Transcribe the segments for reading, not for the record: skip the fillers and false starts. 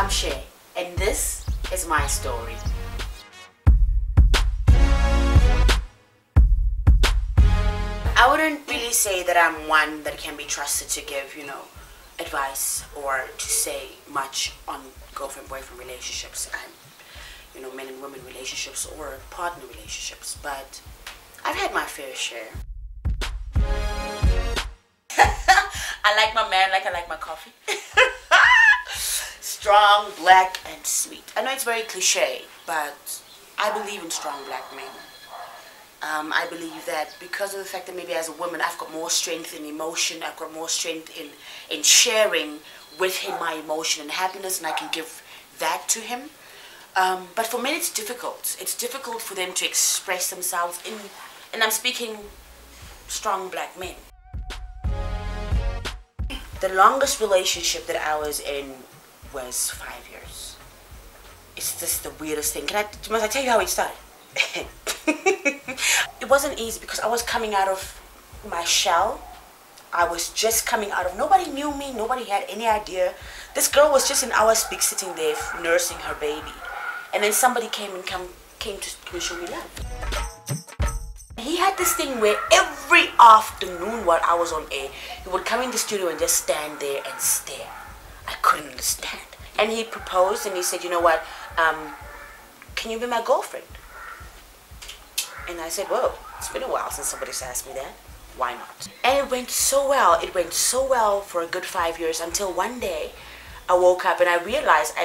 I'm Che, and this is my story. I wouldn't really say that I'm one that can be trusted to give, advice or to say much on girlfriend-boyfriend relationships and, men and women relationships or partner relationships, but I've had my fair share. I like my man like I like my coffee. Strong, black, and sweet. I know it's very cliche, but I believe in strong black men. I believe that because of the fact that maybe as a woman I've got more strength in emotion, I've got more strength in sharing with him my emotion and happiness, and I can give that to him. But for men it's difficult. It's difficult for them to express themselves and I'm speaking strong black men. The longest relationship that I was in was 5 years. It's just the weirdest thing. Must I tell you how it started? It wasn't easy because I was coming out of my shell. I was just coming out of, nobody knew me, nobody had any idea. This girl was just in our speak sitting there nursing her baby. And then somebody came to show me love. He had this thing where every afternoon while I was on air, he would come in the studio and just stand there and stare. I couldn't understand. And he proposed and he said, you know what, can you be my girlfriend? And I said, whoa, it's been a while since somebody's asked me that. Why not? And it went so well. It went so well for a good 5 years until one day I woke up and I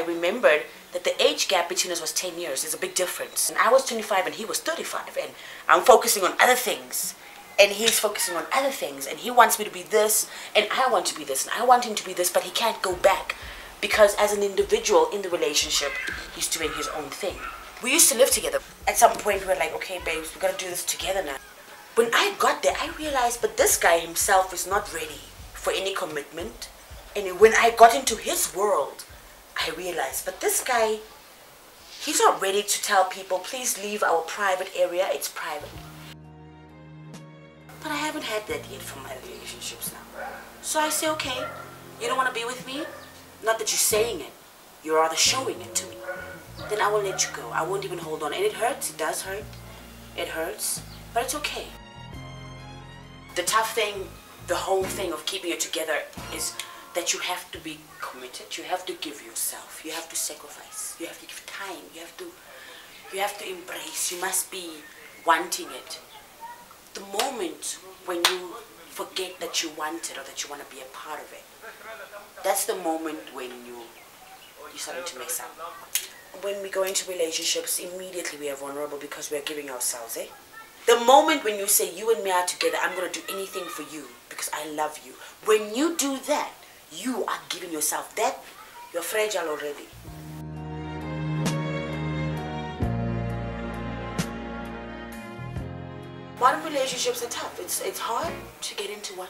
remembered that the age gap between us was 10 years. There's a big difference. And I was 25 and he was 35 and I'm focusing on other things. And he's focusing on other things and he wants me to be this and I want to be this and I want him to be this, but he can't go back because as an individual in the relationship, he's doing his own thing. We used to live together. At some point we were like, okay babes, we gotta do this together now. When I got there, I realized, but this guy himself is not ready for any commitment. And when I got into his world, I realized, but this guy, he's not ready to tell people, please leave our private area, it's private. But I haven't had that yet from my relationships now. So I say, okay, you don't want to be with me? Not that you're saying it, you're rather showing it to me. Then I will let you go. I won't even hold on. And it hurts, it does hurt. It hurts, but it's okay. The tough thing, the whole thing of keeping it together is that you have to be committed. You have to give yourself. You have to sacrifice. You have to give time. You have to embrace. You must be wanting it. The moment when you forget that you want it or that you want to be a part of it, that's the moment when you're starting to mess up. When we go into relationships, immediately we are vulnerable because we are giving ourselves, The moment when you say you and me are together, I'm going to do anything for you because I love you. When you do that, you are giving yourself that, you're fragile already. Modern relationships are tough. It's hard to get into one.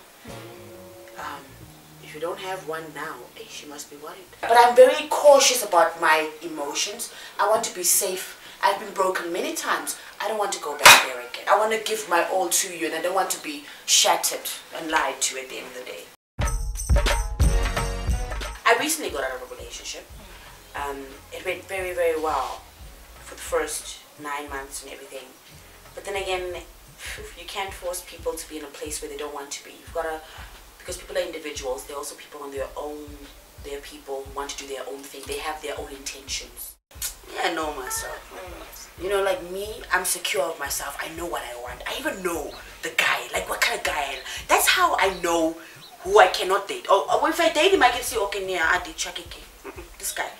If you don't have one now, you must be worried. But I'm very cautious about my emotions. I want to be safe. I've been broken many times. I don't want to go back there again. I want to give my all to you and I don't want to be shattered and lied to at the end of the day. I recently got out of a relationship. It went very, very well for the first 9 months and everything. But then again, you can't force people to be in a place where they don't want to be. You've got to, because people are individuals, they're also people on their own. They're people who want to do their own thing. They have their own intentions. Yeah, I know myself. Like me, I'm secure of myself. I know what I want. I even know the guy, like what kind of guy I am. That's how I know who I cannot date. Or if I date him, I can say, okay, yeah, I did check it. This guy,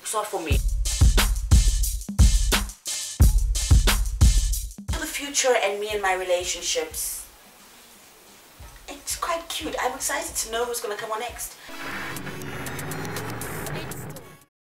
it's not for me. For the future and me and my relationships, it's quite cute. I'm excited to know who's going to come on next.